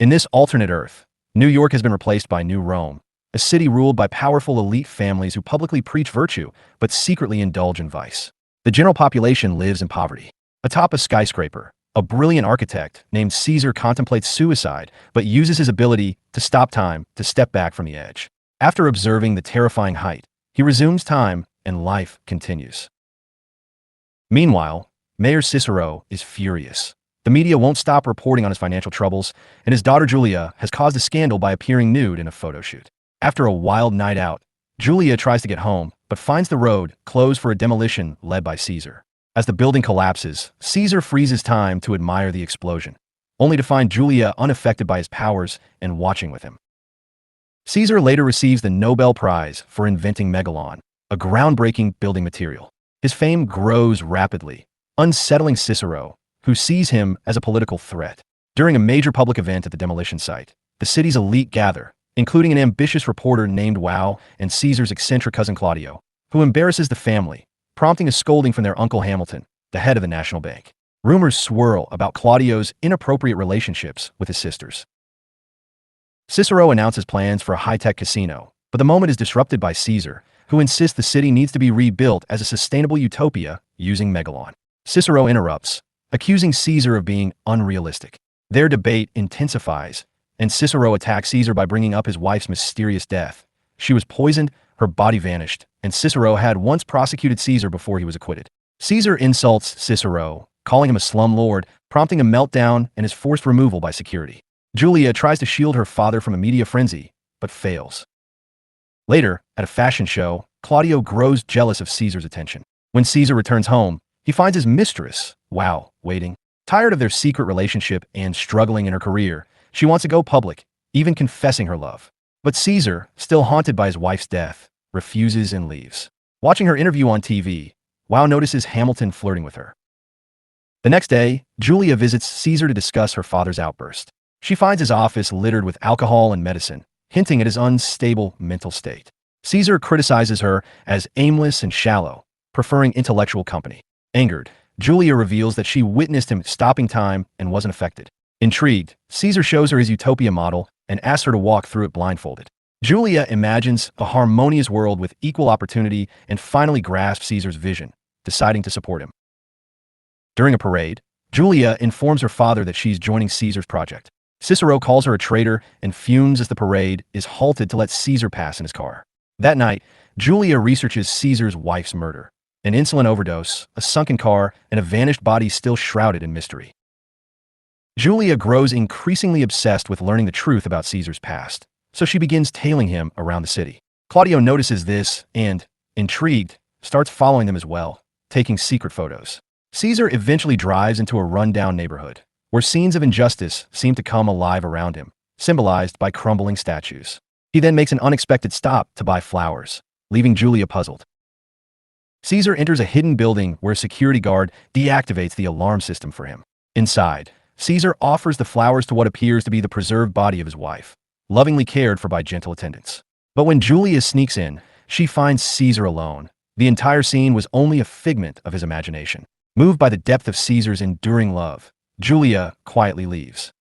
In this alternate Earth, New York has been replaced by New Rome, a city ruled by powerful elite families who publicly preach virtue but secretly indulge in vice. The general population lives in poverty. Atop a skyscraper, a brilliant architect named Caesar contemplates suicide but uses his ability to stop time to step back from the edge. After observing the terrifying height, he resumes time and life continues. Meanwhile, Mayor Cicero is furious. The media won't stop reporting on his financial troubles, and his daughter Julia has caused a scandal by appearing nude in a photo shoot. After a wild night out, Julia tries to get home, but finds the road closed for a demolition led by Caesar. As the building collapses, Caesar freezes time to admire the explosion, only to find Julia unaffected by his powers and watching with him. Caesar later receives the Nobel Prize for inventing Megalon, a groundbreaking building material. His fame grows rapidly, unsettling Cicero, who sees him as a political threat. During a major public event at the demolition site, the city's elite gather, including an ambitious reporter named Wow and Caesar's eccentric cousin Claudio, who embarrasses the family, prompting a scolding from their uncle Hamilton, the head of the National Bank. Rumors swirl about Claudio's inappropriate relationships with his sisters. Cicero announces plans for a high-tech casino, but the moment is disrupted by Caesar, who insists the city needs to be rebuilt as a sustainable utopia using Megalon. Cicero interrupts, accusing Caesar of being unrealistic. Their debate intensifies, and Cicero attacks Caesar by bringing up his wife's mysterious death. She was poisoned, her body vanished, and Cicero had once prosecuted Caesar before he was acquitted. Caesar insults Cicero, calling him a slumlord, prompting a meltdown and his forced removal by security. Julia tries to shield her father from a media frenzy, but fails. Later, at a fashion show, Claudio grows jealous of Caesar's attention. When Caesar returns home, he finds his mistress, Wow, waiting. Tired of their secret relationship and struggling in her career, she wants to go public, even confessing her love. But Caesar, still haunted by his wife's death, refuses and leaves. Watching her interview on TV, Wow notices Hamilton flirting with her. The next day, Julia visits Caesar to discuss her father's outburst. She finds his office littered with alcohol and medicine, hinting at his unstable mental state. Caesar criticizes her as aimless and shallow, preferring intellectual company. Angered, Julia reveals that she witnessed him stopping time and wasn't affected. Intrigued, Caesar shows her his utopia model and asks her to walk through it blindfolded. Julia imagines a harmonious world with equal opportunity and finally grasps Caesar's vision, deciding to support him. During a parade, Julia informs her father that she's joining Caesar's project. Cicero calls her a traitor and fumes as the parade is halted to let Caesar pass in his car. That night, Julia researches Caesar's wife's murder. An insulin overdose, a sunken car, and a vanished body still shrouded in mystery. Julia grows increasingly obsessed with learning the truth about Caesar's past, so she begins tailing him around the city. Claudio notices this and, intrigued, starts following them as well, taking secret photos. Caesar eventually drives into a run-down neighborhood, where scenes of injustice seem to come alive around him, symbolized by crumbling statues. He then makes an unexpected stop to buy flowers, leaving Julia puzzled. Caesar enters a hidden building where a security guard deactivates the alarm system for him. Inside, Caesar offers the flowers to what appears to be the preserved body of his wife, lovingly cared for by gentle attendants. But when Julia sneaks in, she finds Caesar alone. The entire scene was only a figment of his imagination. Moved by the depth of Caesar's enduring love, Julia quietly leaves.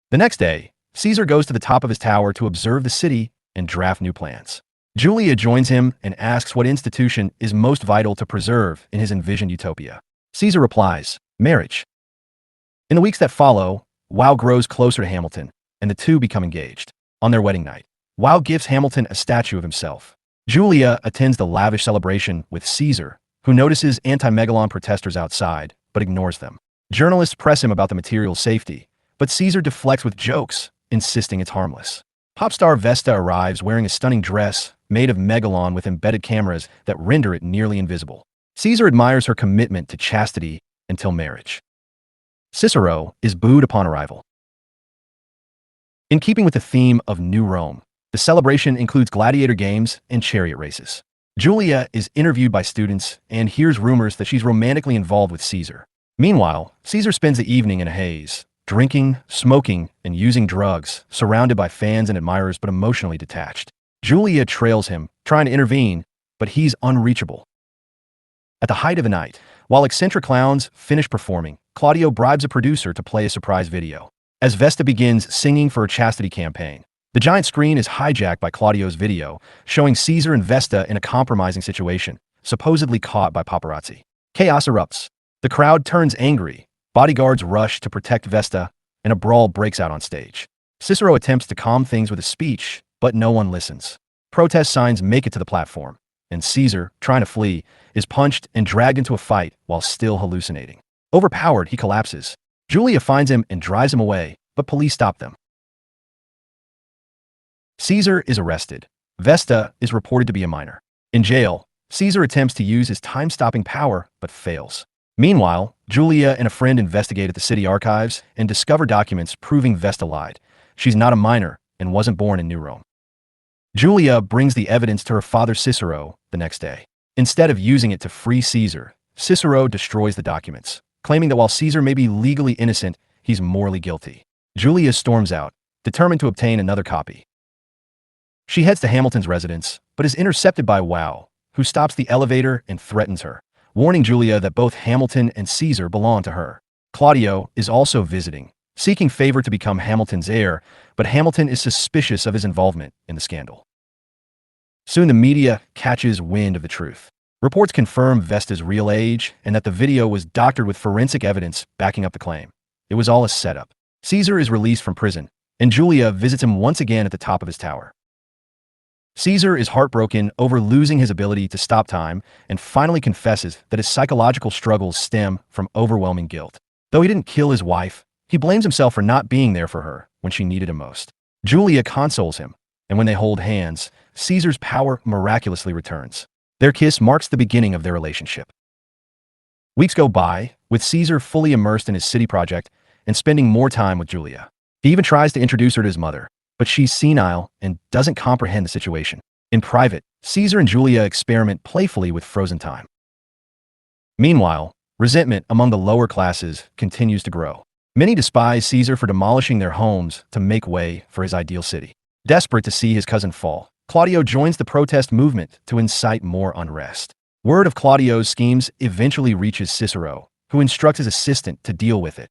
The next day, Caesar goes to the top of his tower to observe the city and draft new plans. Julia joins him and asks what institution is most vital to preserve in his envisioned utopia. Caesar replies, marriage. In the weeks that follow, Wow grows closer to Hamilton, and the two become engaged. On their wedding night, Wow gives Hamilton a statue of himself. Julia attends the lavish celebration with Caesar, who notices anti-Megalon protesters outside, but ignores them. Journalists press him about the material's safety, but Caesar deflects with jokes, insisting it's harmless. Pop star Vesta arrives wearing a stunning dress made of Megalon with embedded cameras that render it nearly invisible. Caesar admires her commitment to chastity until marriage. Cicero is booed upon arrival. In keeping with the theme of New Rome, the celebration includes gladiator games and chariot races. Julia is interviewed by students and hears rumors that she's romantically involved with Caesar. Meanwhile, Caesar spends the evening in a haze, drinking, smoking, and using drugs, surrounded by fans and admirers but emotionally detached. Julia trails him, trying to intervene, but he's unreachable. At the height of the night, while eccentric clowns finish performing, Claudio bribes a producer to play a surprise video. as Vesta begins singing for her chastity campaign. The giant screen is hijacked by Claudio's video, showing Caesar and Vesta in a compromising situation, supposedly caught by paparazzi. Chaos erupts. The crowd turns angry, bodyguards rush to protect Vesta, and a brawl breaks out on stage. Cicero attempts to calm things with a speech, but no one listens. Protest signs make it to the platform, and Caesar, trying to flee, is punched and dragged into a fight while still hallucinating. Overpowered, he collapses. Julia finds him and drives him away, but police stop them. Caesar is arrested. Vesta is reported to be a minor. In jail, Caesar attempts to use his time-stopping power, but fails. Meanwhile, Julia and a friend investigate at the city archives and discover documents proving Vesta lied. She's not a minor and wasn't born in New Rome. Julia brings the evidence to her father Cicero the next day. Instead of using it to free Caesar, Cicero destroys the documents, claiming that while Caesar may be legally innocent, he's morally guilty. Julia storms out, determined to obtain another copy. She heads to Hamilton's residence, but is intercepted by Wow, who stops the elevator and threatens her, warning Julia that both Hamilton and Caesar belong to her. Claudio is also visiting, seeking favor to become Hamilton's heir, but Hamilton is suspicious of his involvement in the scandal. Soon the media catches wind of the truth. Reports confirm Vesta's real age and that the video was doctored with forensic evidence backing up the claim. It was all a setup. Caesar is released from prison, and Julia visits him once again at the top of his tower. Caesar is heartbroken over losing his ability to stop time and finally confesses that his psychological struggles stem from overwhelming guilt. Though he didn't kill his wife, he blames himself for not being there for her when she needed him most. Julia consoles him, and when they hold hands, Caesar's power miraculously returns. Their kiss marks the beginning of their relationship. Weeks go by, with Caesar fully immersed in his city project and spending more time with Julia. He even tries to introduce her to his mother, but she's senile and doesn't comprehend the situation. In private, Caesar and Julia experiment playfully with frozen time. Meanwhile, resentment among the lower classes continues to grow. Many despise Caesar for demolishing their homes to make way for his ideal city. Desperate to see his cousin fall, Claudio joins the protest movement to incite more unrest. Word of Claudio's schemes eventually reaches Cicero, who instructs his assistant to deal with it.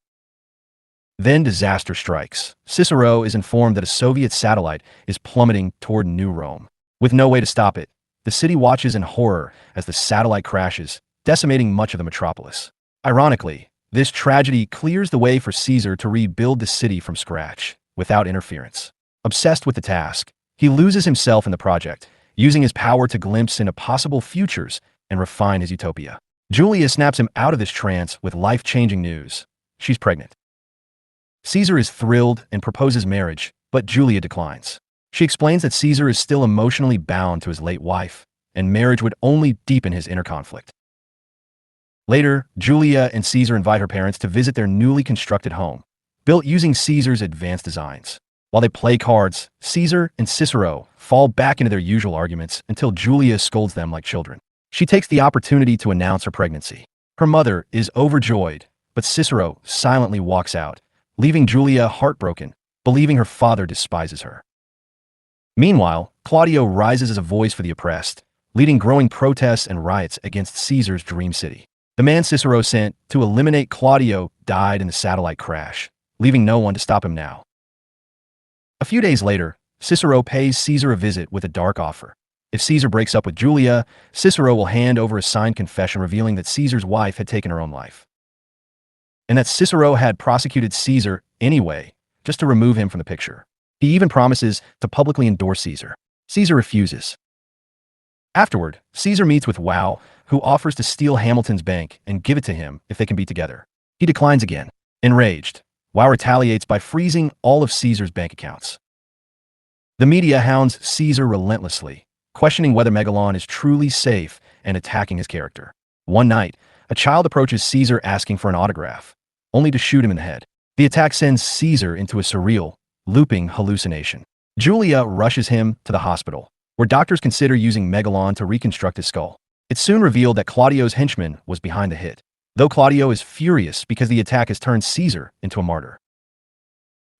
Then disaster strikes. Cicero is informed that a Soviet satellite is plummeting toward New Rome. With no way to stop it, the city watches in horror as the satellite crashes, decimating much of the metropolis. Ironically, this tragedy clears the way for Caesar to rebuild the city from scratch, without interference. Obsessed with the task, he loses himself in the project, using his power to glimpse into possible futures and refine his utopia. Julia snaps him out of this trance with life-changing news. She's pregnant. Caesar is thrilled and proposes marriage, but Julia declines. She explains that Caesar is still emotionally bound to his late wife, and marriage would only deepen his inner conflict. Later, Julia and Caesar invite her parents to visit their newly constructed home, built using Caesar's advanced designs. While they play cards, Caesar and Cicero fall back into their usual arguments until Julia scolds them like children. She takes the opportunity to announce her pregnancy. Her mother is overjoyed, but Cicero silently walks out, leaving Julia heartbroken, believing her father despises her. Meanwhile, Claudio rises as a voice for the oppressed, leading growing protests and riots against Caesar's dream city. The man Cicero sent to eliminate Claudio died in the satellite crash, leaving no one to stop him now. A few days later, Cicero pays Caesar a visit with a dark offer. If Caesar breaks up with Julia, Cicero will hand over a signed confession revealing that Caesar's wife had taken her own life, and that Cicero had prosecuted Caesar anyway, just to remove him from the picture. He even promises to publicly endorse Caesar. Caesar refuses. Afterward, Caesar meets with Wow, who offers to steal Hamilton's bank and give it to him if they can be together. He declines again. Enraged, Wow retaliates by freezing all of Caesar's bank accounts. The media hounds Caesar relentlessly, questioning whether Megalon is truly safe and attacking his character. One night, a child approaches Caesar asking for an autograph, only to shoot him in the head. The attack sends Caesar into a surreal, looping hallucination. Julia rushes him to the hospital, where doctors consider using Megalon to reconstruct his skull. It's soon revealed that Claudio's henchman was behind the hit, though Claudio is furious because the attack has turned Caesar into a martyr.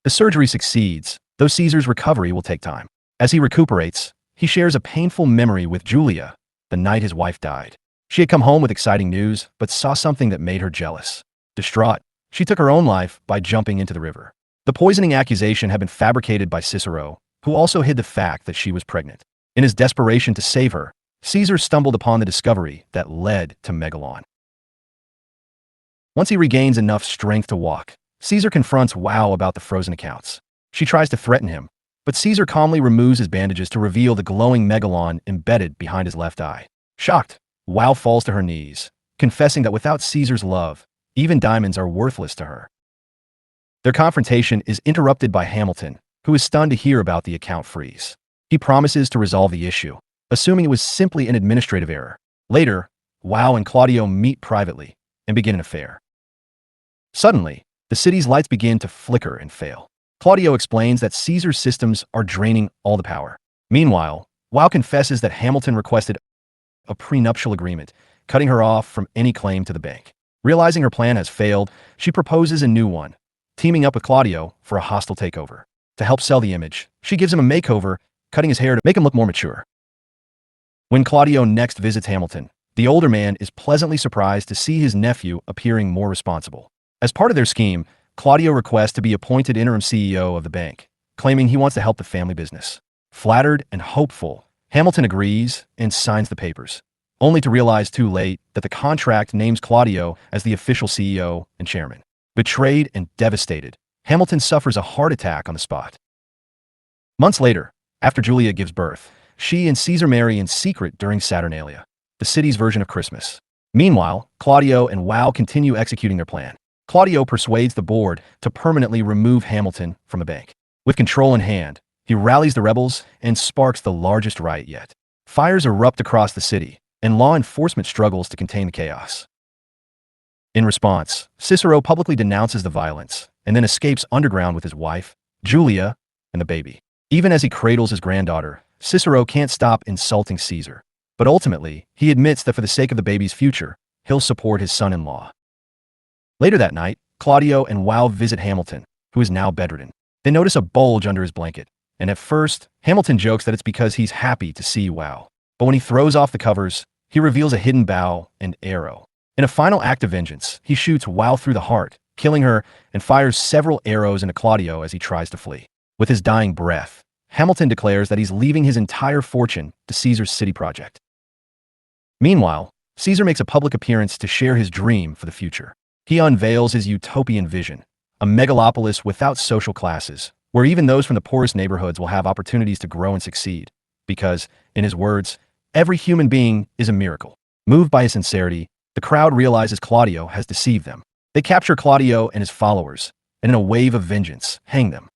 The surgery succeeds, though Caesar's recovery will take time. As he recuperates, he shares a painful memory with Julia, the night his wife died. She had come home with exciting news, but saw something that made her jealous. Distraught, she took her own life by jumping into the river. The The poisoning accusation had been fabricated by Cicero, who also hid the fact that she was pregnant. In his desperation to save her, Caesar stumbled upon the discovery that led to Megalon. Once he regains enough strength to walk, Caesar confronts Wow about the frozen accounts. She tries to threaten him, but Caesar calmly removes his bandages to reveal the glowing Megalon embedded behind his left eye. Shocked, Wow falls to her knees, confessing that without Caesar's love, even diamonds are worthless to her. Their confrontation is interrupted by Hamilton, who is stunned to hear about the account freeze. He promises to resolve the issue, assuming it was simply an administrative error. Later, Wow and Claudio meet privately and begin an affair. Suddenly, the city's lights begin to flicker and fail. Claudio explains that Caesar's systems are draining all the power. Meanwhile, Wow confesses that Hamilton requested a prenuptial agreement, cutting her off from any claim to the bank. Realizing her plan has failed, she proposes a new one, teaming up with Claudio for a hostile takeover. To help sell the image, she gives him a makeover, cutting his hair to make him look more mature. When Claudio next visits Hamilton, the older man is pleasantly surprised to see his nephew appearing more responsible. As part of their scheme, Claudio requests to be appointed interim CEO of the bank, claiming he wants to help the family business. Flattered and hopeful, Hamilton agrees and signs the papers, only to realize too late that the contract names Claudio as the official CEO and chairman. Betrayed and devastated, Hamilton suffers a heart attack on the spot. Months later, after Julia gives birth, she and Caesar marry in secret during Saturnalia, the city's version of Christmas. Meanwhile, Claudio and Wow continue executing their plan. Claudio persuades the board to permanently remove Hamilton from the bank. With control in hand, he rallies the rebels and sparks the largest riot yet. Fires erupt across the city, and law enforcement struggles to contain the chaos. In response, Cicero publicly denounces the violence and then escapes underground with his wife, Julia, and the baby. Even as he cradles his granddaughter, Cicero can't stop insulting Caesar. But ultimately, he admits that for the sake of the baby's future, he'll support his son-in-law. Later that night, Claudio and Wow visit Hamilton, who is now bedridden. They notice a bulge under his blanket, and at first, Hamilton jokes that it's because he's happy to see Wow. But when he throws off the covers, he reveals a hidden bow and arrow. In a final act of vengeance, he shoots Wow through the heart, killing her, and fires several arrows into Claudio as he tries to flee. With his dying breath, Hamilton declares that he's leaving his entire fortune to Caesar's city project. Meanwhile, Caesar makes a public appearance to share his dream for the future. He unveils his utopian vision, a megalopolis without social classes, where even those from the poorest neighborhoods will have opportunities to grow and succeed. Because, in his words, every human being is a miracle. Moved by his sincerity, the crowd realizes Claudio has deceived them. They capture Claudio and his followers, and in a wave of vengeance, hang them.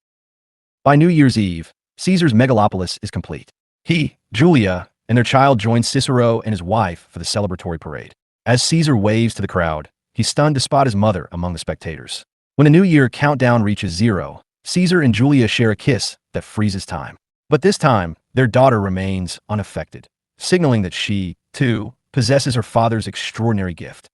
By New Year's Eve, Caesar's megalopolis is complete. He, Julia, and their child join Cicero and his wife for the celebratory parade. As Caesar waves to the crowd, he's stunned to spot his mother among the spectators. When the New Year countdown reaches 0, Caesar and Julia share a kiss that freezes time. But this time, their daughter remains unaffected, signaling that she, too, possesses her father's extraordinary gift.